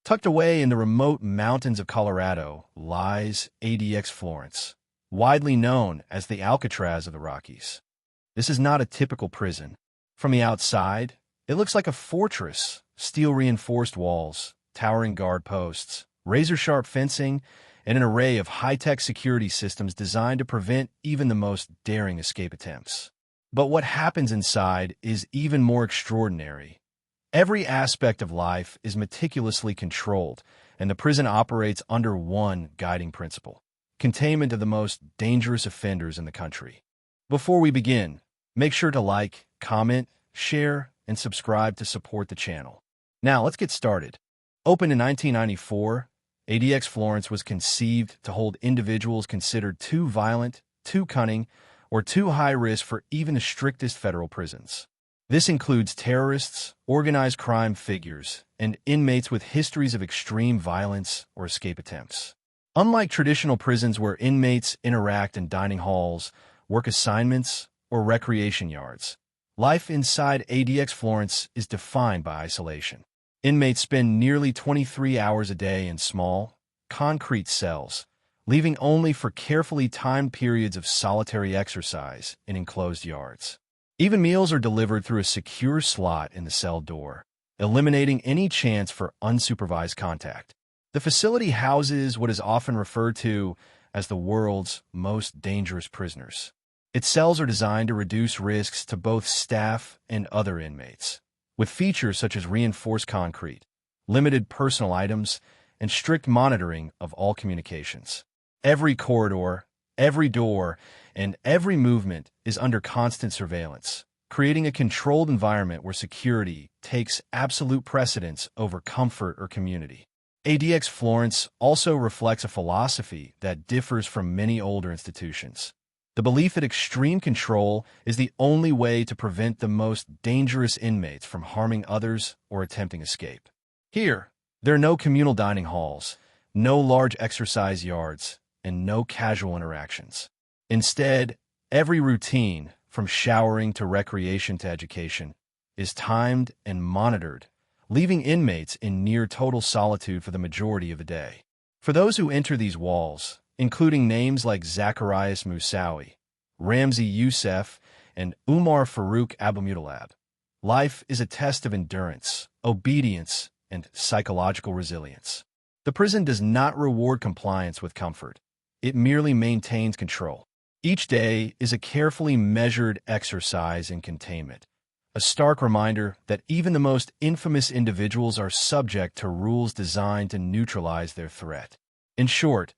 Tucked away in the remote mountains of Colorado lies ADX Florence, widely known as the Alcatraz of the Rockies. This is not a typical prison. From the outside, it looks like a fortress: steel-reinforced walls, towering guard posts, razor-sharp fencing, and an array of high-tech security systems designed to prevent even the most daring escape attempts. But what happens inside is even more extraordinary. Every aspect of life is meticulously controlled, and the prison operates under one guiding principle: containment of the most dangerous offenders in the country. Before we begin, make sure to like, comment, share, and subscribe to support the channel. Now, let's get started. Opened in 1994, ADX Florence was conceived to hold individuals considered too violent, too cunning, or too high risk for even the strictest federal prisons. This includes terrorists, organized crime figures, and inmates with histories of extreme violence or escape attempts. Unlike traditional prisons where inmates interact in dining halls, work assignments, or recreation yards, life inside ADX Florence is defined by isolation. Inmates spend nearly 23 hours a day in small, concrete cells, leaving only for carefully timed periods of solitary exercise in enclosed yards. Even meals are delivered through a secure slot in the cell door, eliminating any chance for unsupervised contact. The facility houses what is often referred to as the world's most dangerous prisoners. Its cells are designed to reduce risks to both staff and other inmates, with features such as reinforced concrete, limited personal items, and strict monitoring of all communications. Every corridor, every door, and every movement is under constant surveillance, creating a controlled environment where security takes absolute precedence over comfort or community. ADX Florence also reflects a philosophy that differs from many older institutions: the belief that extreme control is the only way to prevent the most dangerous inmates from harming others or attempting escape. Here, there are no communal dining halls, no large exercise yards, and no casual interactions. Instead, every routine, from showering to recreation to education, is timed and monitored, leaving inmates in near total solitude for the majority of the day. For those who enter these walls, including names like Zacarias Moussaoui, Ramzi Yousef, and Umar Farouk Abdulmutallab, life is a test of endurance, obedience, and psychological resilience. The prison does not reward compliance with comfort. It merely maintains control. Each day is a carefully measured exercise in containment, a stark reminder that even the most infamous individuals are subject to rules designed to neutralize their threat. In short,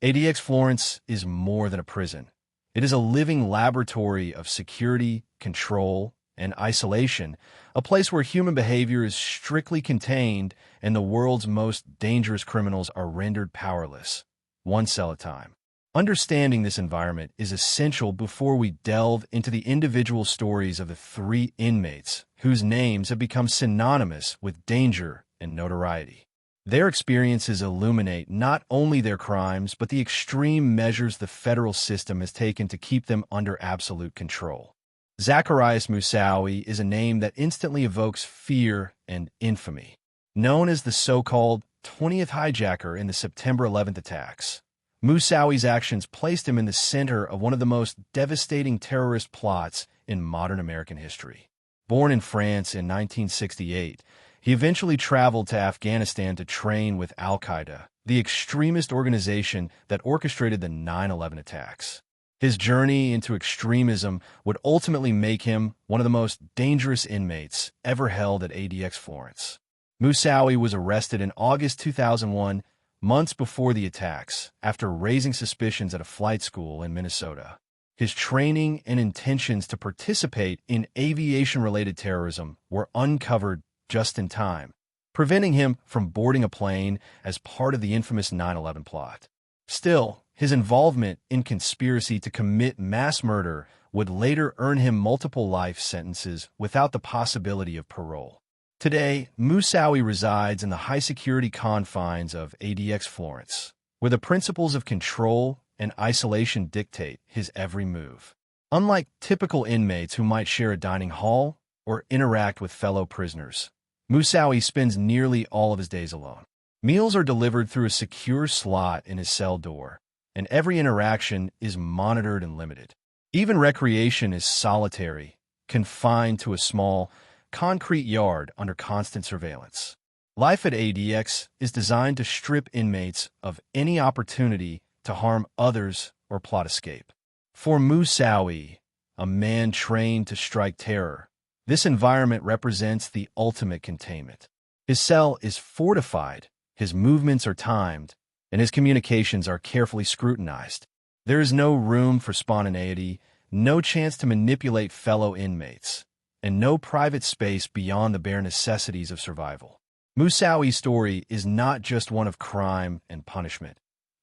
ADX Florence is more than a prison. It is a living laboratory of security, control, and isolation, a place where human behavior is strictly contained and the world's most dangerous criminals are rendered powerless, one cell at a time. Understanding this environment is essential before we delve into the individual stories of the three inmates whose names have become synonymous with danger and notoriety. Their experiences illuminate not only their crimes, but the extreme measures the federal system has taken to keep them under absolute control. Zacarias Moussaoui is a name that instantly evokes fear and infamy. Known as the so-called 20th hijacker in the September 11th attacks, Moussaoui's actions placed him in the center of one of the most devastating terrorist plots in modern American history. Born in France in 1968, he eventually traveled to Afghanistan to train with Al-Qaeda, the extremist organization that orchestrated the 9/11 attacks. His journey into extremism would ultimately make him one of the most dangerous inmates ever held at ADX Florence. Moussaoui was arrested in August 2001, months before the attacks, after raising suspicions at a flight school in Minnesota. His training and intentions to participate in aviation-related terrorism were uncovered just in time, preventing him from boarding a plane as part of the infamous 9/11 plot. Still, his involvement in conspiracy to commit mass murder would later earn him multiple life sentences without the possibility of parole. Today, Moussaoui resides in the high-security confines of ADX Florence, where the principles of control and isolation dictate his every move. Unlike typical inmates who might share a dining hall or interact with fellow prisoners, Moussaoui spends nearly all of his days alone. Meals are delivered through a secure slot in his cell door, and every interaction is monitored and limited. Even recreation is solitary, confined to a small, concrete yard under constant surveillance. Life at ADX is designed to strip inmates of any opportunity to harm others or plot escape. For Moussaoui, a man trained to strike terror, this environment represents the ultimate containment. His cell is fortified, his movements are timed, and his communications are carefully scrutinized. There is no room for spontaneity, no chance to manipulate fellow inmates, and no private space beyond the bare necessities of survival. Moussaoui's story is not just one of crime and punishment.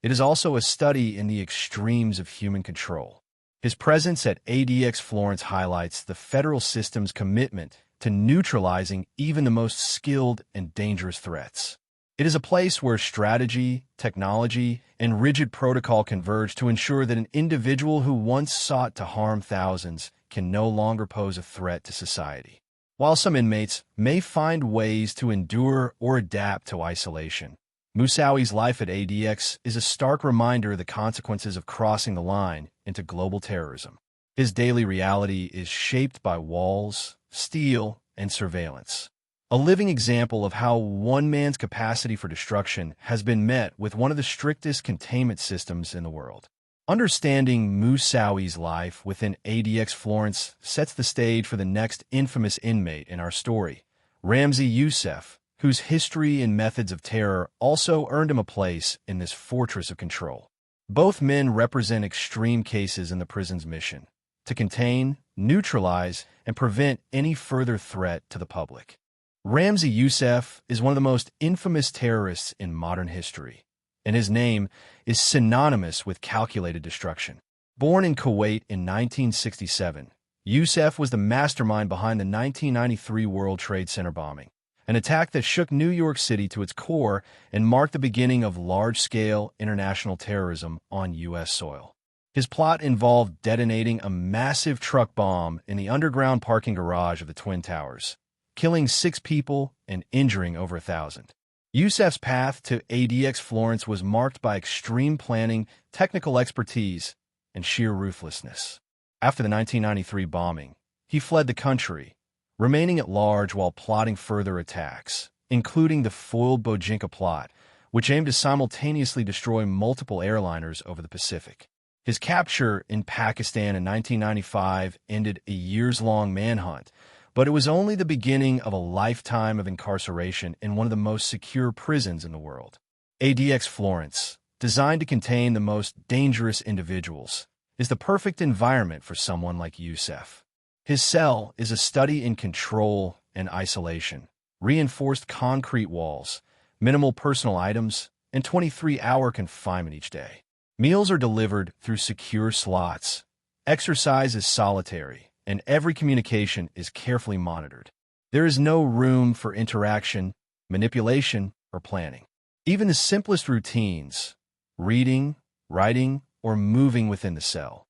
It is also a study in the extremes of human control. His presence at ADX Florence highlights the federal system's commitment to neutralizing even the most skilled and dangerous threats. It is a place where strategy, technology, and rigid protocol converge to ensure that an individual who once sought to harm thousands can no longer pose a threat to society. While some inmates may find ways to endure or adapt to isolation, Moussaoui's life at ADX is a stark reminder of the consequences of crossing the line into global terrorism. His daily reality is shaped by walls, steel, and surveillance. A living example of how one man's capacity for destruction has been met with one of the strictest containment systems in the world. Understanding Moussaoui's life within ADX Florence sets the stage for the next infamous inmate in our story, Ramzi Yousef, whose history and methods of terror also earned him a place in this fortress of control. Both men represent extreme cases in the prison's mission to contain, neutralize, and prevent any further threat to the public. Ramzi Yousef is one of the most infamous terrorists in modern history, and his name is synonymous with calculated destruction. Born in Kuwait in 1967, Yousef was the mastermind behind the 1993 World Trade Center bombing, an attack that shook New York City to its core and marked the beginning of large-scale international terrorism on U.S. soil. His plot involved detonating a massive truck bomb in the underground parking garage of the Twin Towers, killing 6 people and injuring over 1,000. Yousef's path to ADX Florence was marked by extreme planning, technical expertise, and sheer ruthlessness. After the 1993 bombing, he fled the country, remaining at large while plotting further attacks, including the foiled Bojinka plot, which aimed to simultaneously destroy multiple airliners over the Pacific. His capture in Pakistan in 1995 ended a years-long manhunt, but it was only the beginning of a lifetime of incarceration in one of the most secure prisons in the world. ADX Florence, designed to contain the most dangerous individuals, is the perfect environment for someone like Yousef. His cell is a study in control and isolation, reinforced concrete walls, minimal personal items, and 23-hour confinement each day. Meals are delivered through secure slots. Exercise is solitary, and every communication is carefully monitored. There is no room for interaction, manipulation, or planning. Even the simplest routines, reading, writing, or moving within the cell,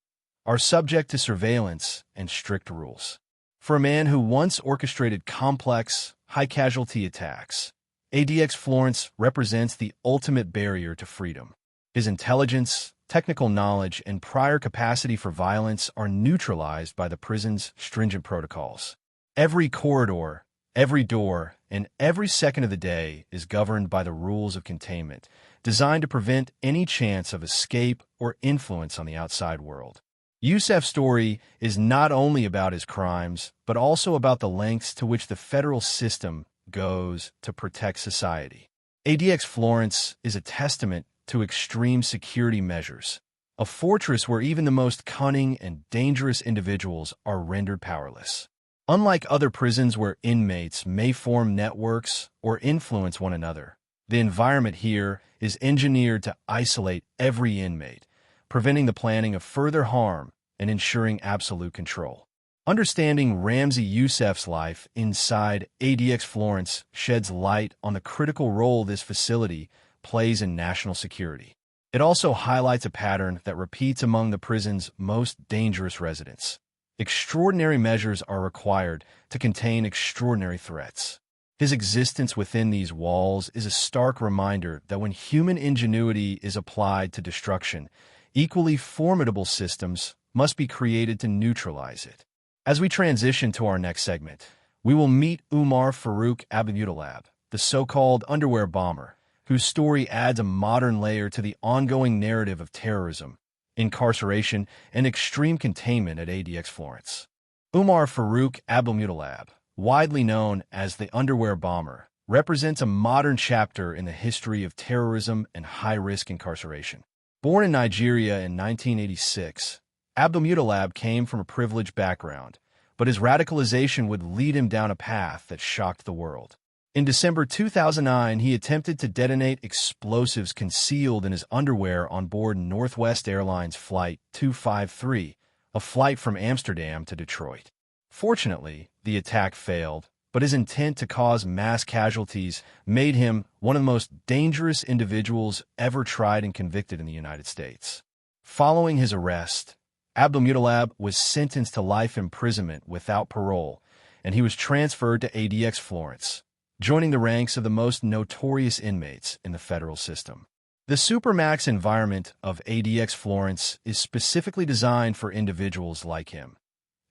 are subject to surveillance and strict rules. For a man who once orchestrated complex, high-casualty attacks, ADX Florence represents the ultimate barrier to freedom. His intelligence, technical knowledge, and prior capacity for violence are neutralized by the prison's stringent protocols. Every corridor, every door, and every second of the day is governed by the rules of containment, designed to prevent any chance of escape or influence on the outside world. Yousef's story is not only about his crimes, but also about the lengths to which the federal system goes to protect society. ADX Florence is a testament to extreme security measures, a fortress where even the most cunning and dangerous individuals are rendered powerless. Unlike other prisons where inmates may form networks or influence one another, the environment here is engineered to isolate every inmate, preventing the planning of further harm and ensuring absolute control. Understanding Ramzi Yousef's life inside ADX Florence sheds light on the critical role this facility plays in national security. It also highlights a pattern that repeats among the prison's most dangerous residents. Extraordinary measures are required to contain extraordinary threats. His existence within these walls is a stark reminder that when human ingenuity is applied to destruction, equally formidable systems must be created to neutralize it. As we transition to our next segment, we will meet Umar Farouk Abdulmutallab, the so-called underwear bomber, whose story adds a modern layer to the ongoing narrative of terrorism, incarceration, and extreme containment at ADX Florence. Umar Farouk Abdulmutallab, widely known as the underwear bomber, represents a modern chapter in the history of terrorism and high-risk incarceration. Born in Nigeria in 1986, Abdulmutallab came from a privileged background, but his radicalization would lead him down a path that shocked the world. In December 2009, he attempted to detonate explosives concealed in his underwear on board Northwest Airlines Flight 253, a flight from Amsterdam to Detroit. Fortunately, the attack failed, but his intent to cause mass casualties made him one of the most dangerous individuals ever tried and convicted in the United States. Following his arrest, Abdulmutallab was sentenced to life imprisonment without parole, and he was transferred to ADX Florence, joining the ranks of the most notorious inmates in the federal system. The Supermax environment of ADX Florence is specifically designed for individuals like him.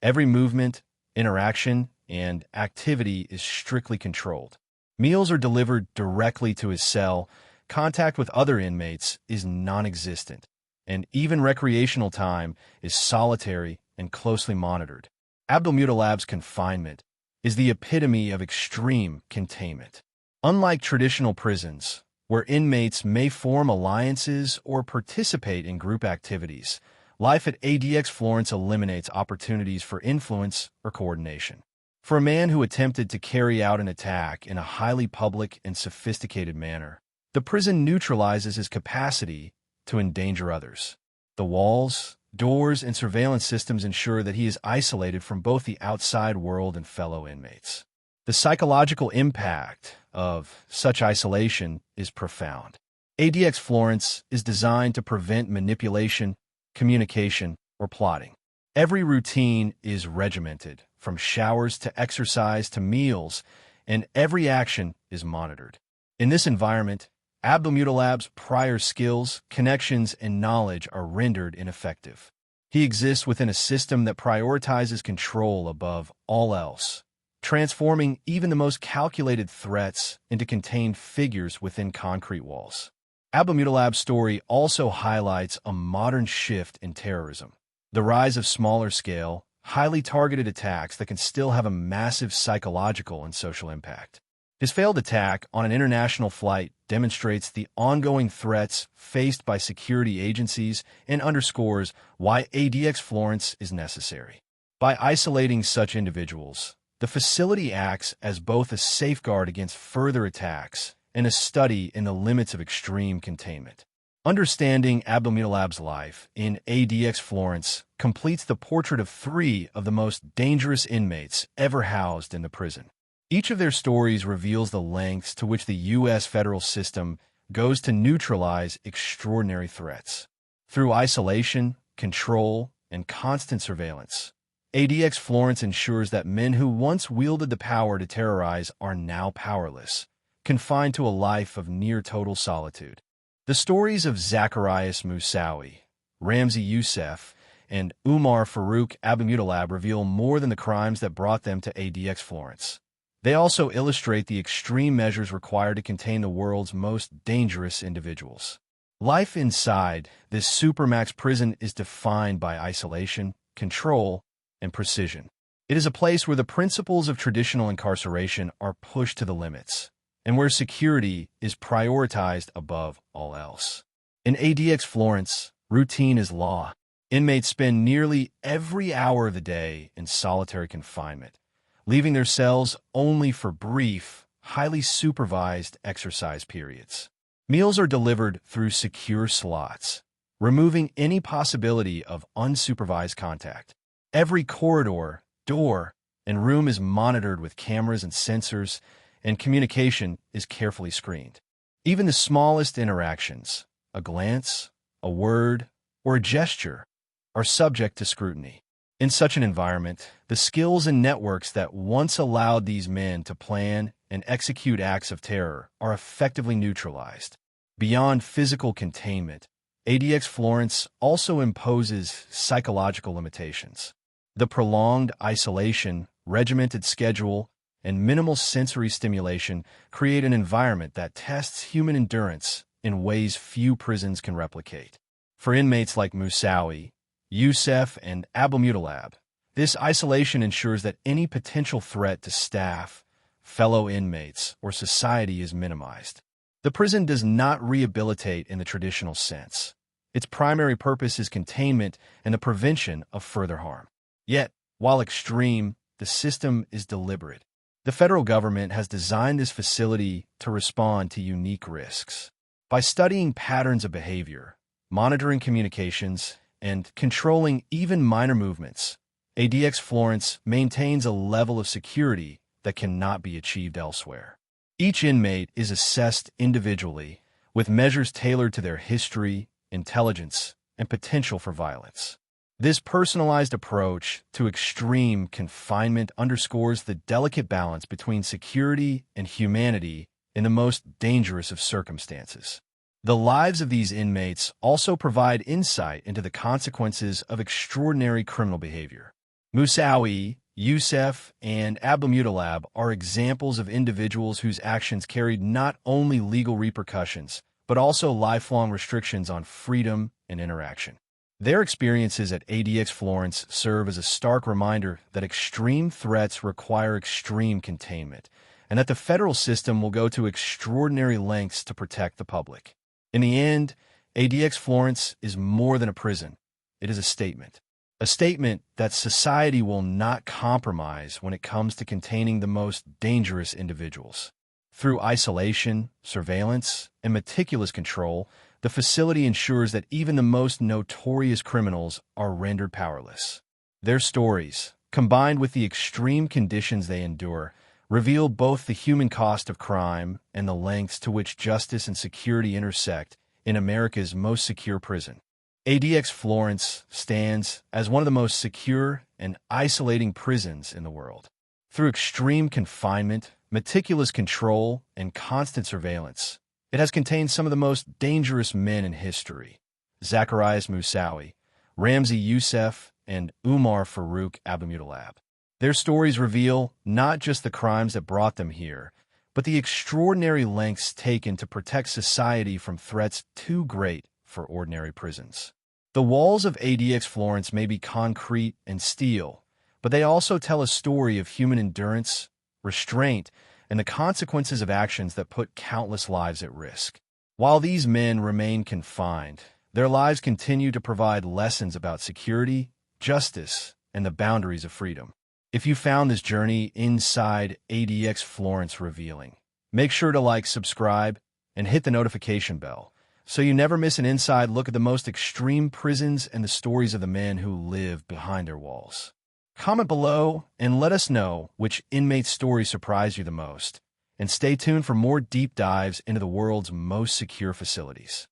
Every movement, interaction, and activity is strictly controlled. Meals are delivered directly to his cell, contact with other inmates is non-existent, and even recreational time is solitary and closely monitored. Abdulmutallab's confinement is the epitome of extreme containment. Unlike traditional prisons, where inmates may form alliances or participate in group activities, life at ADX Florence eliminates opportunities for influence or coordination. For a man who attempted to carry out an attack in a highly public and sophisticated manner, the prison neutralizes his capacity to endanger others. The walls, doors, and surveillance systems ensure that he is isolated from both the outside world and fellow inmates. The psychological impact of such isolation is profound. ADX Florence is designed to prevent manipulation, communication, or plotting. Every routine is regimented, from showers to exercise to meals, and every action is monitored. In this environment, Abdulmutallab's prior skills, connections, and knowledge are rendered ineffective. He exists within a system that prioritizes control above all else, transforming even the most calculated threats into contained figures within concrete walls. Abdulmutallab's story also highlights a modern shift in terrorism, the rise of smaller-scale, highly targeted attacks that can still have a massive psychological and social impact. His failed attack on an international flight demonstrates the ongoing threats faced by security agencies and underscores why ADX Florence is necessary. By isolating such individuals, the facility acts as both a safeguard against further attacks and a study in the limits of extreme containment. Understanding Abdulmutallab's life in ADX Florence completes the portrait of three of the most dangerous inmates ever housed in the prison. Each of their stories reveals the lengths to which the U.S. federal system goes to neutralize extraordinary threats. Through isolation, control, and constant surveillance, ADX Florence ensures that men who once wielded the power to terrorize are now powerless, confined to a life of near-total solitude. The stories of Zacarias Moussaoui, Ramzi Yousef, and Umar Farouk Abdulmutallab reveal more than the crimes that brought them to ADX Florence. They also illustrate the extreme measures required to contain the world's most dangerous individuals. Life inside this Supermax prison is defined by isolation, control, and precision. It is a place where the principles of traditional incarceration are pushed to the limits, and where security is prioritized above all else. In ADX Florence, routine is law. Inmates spend nearly every hour of the day in solitary confinement, leaving their cells only for brief, highly supervised exercise periods. Meals are delivered through secure slots, removing any possibility of unsupervised contact. Every corridor, door, and room is monitored with cameras and sensors, and communication is carefully screened. Even the smallest interactions, a glance, a word, or a gesture, are subject to scrutiny. In such an environment, the skills and networks that once allowed these men to plan, and execute acts of terror are effectively neutralized. Beyond physical containment, ADX Florence also imposes psychological limitations. The prolonged isolation, regimented schedule, and minimal sensory stimulation create an environment that tests human endurance in ways few prisons can replicate. For inmates like Moussaoui, Yousef, and Abdulmutallab, this isolation ensures that any potential threat to staff, fellow inmates, or society is minimized. The prison does not rehabilitate in the traditional sense. Its primary purpose is containment and the prevention of further harm. Yet, while extreme, the system is deliberate. The federal government has designed this facility to respond to unique risks. By studying patterns of behavior, monitoring communications, and controlling even minor movements, ADX Florence maintains a level of security that cannot be achieved elsewhere. Each inmate is assessed individually, with measures tailored to their history, intelligence, and potential for violence. This personalized approach to extreme confinement underscores the delicate balance between security and humanity in the most dangerous of circumstances. The lives of these inmates also provide insight into the consequences of extraordinary criminal behavior. Moussaoui, Yousef, and Abdulmutallab are examples of individuals whose actions carried not only legal repercussions, but also lifelong restrictions on freedom and interaction. Their experiences at ADX Florence serve as a stark reminder that extreme threats require extreme containment, and that the federal system will go to extraordinary lengths to protect the public. In the end, ADX Florence is more than a prison. It is a statement. A statement that society will not compromise when it comes to containing the most dangerous individuals. Through isolation, surveillance, and meticulous control, the facility ensures that even the most notorious criminals are rendered powerless. Their stories, combined with the extreme conditions they endure, reveal both the human cost of crime and the lengths to which justice and security intersect in America's most secure prison. ADX Florence stands as one of the most secure and isolating prisons in the world. Through extreme confinement, meticulous control, and constant surveillance, it has contained some of the most dangerous men in history: Zacarias Moussaoui, Ramzi Yousef, and Umar Farouk Abdulmutallab. Their stories reveal not just the crimes that brought them here, but the extraordinary lengths taken to protect society from threats too great for ordinary prisons. The walls of ADX Florence may be concrete and steel, but they also tell a story of human endurance, restraint, and the consequences of actions that put countless lives at risk. While these men remain confined, their lives continue to provide lessons about security, justice, and the boundaries of freedom. If you found this journey inside ADX Florence revealing, make sure to like, subscribe, and hit the notification bell so you never miss an inside look at the most extreme prisons and the stories of the men who live behind their walls. Comment below and let us know which inmate story surprised you the most. And stay tuned for more deep dives into the world's most secure facilities.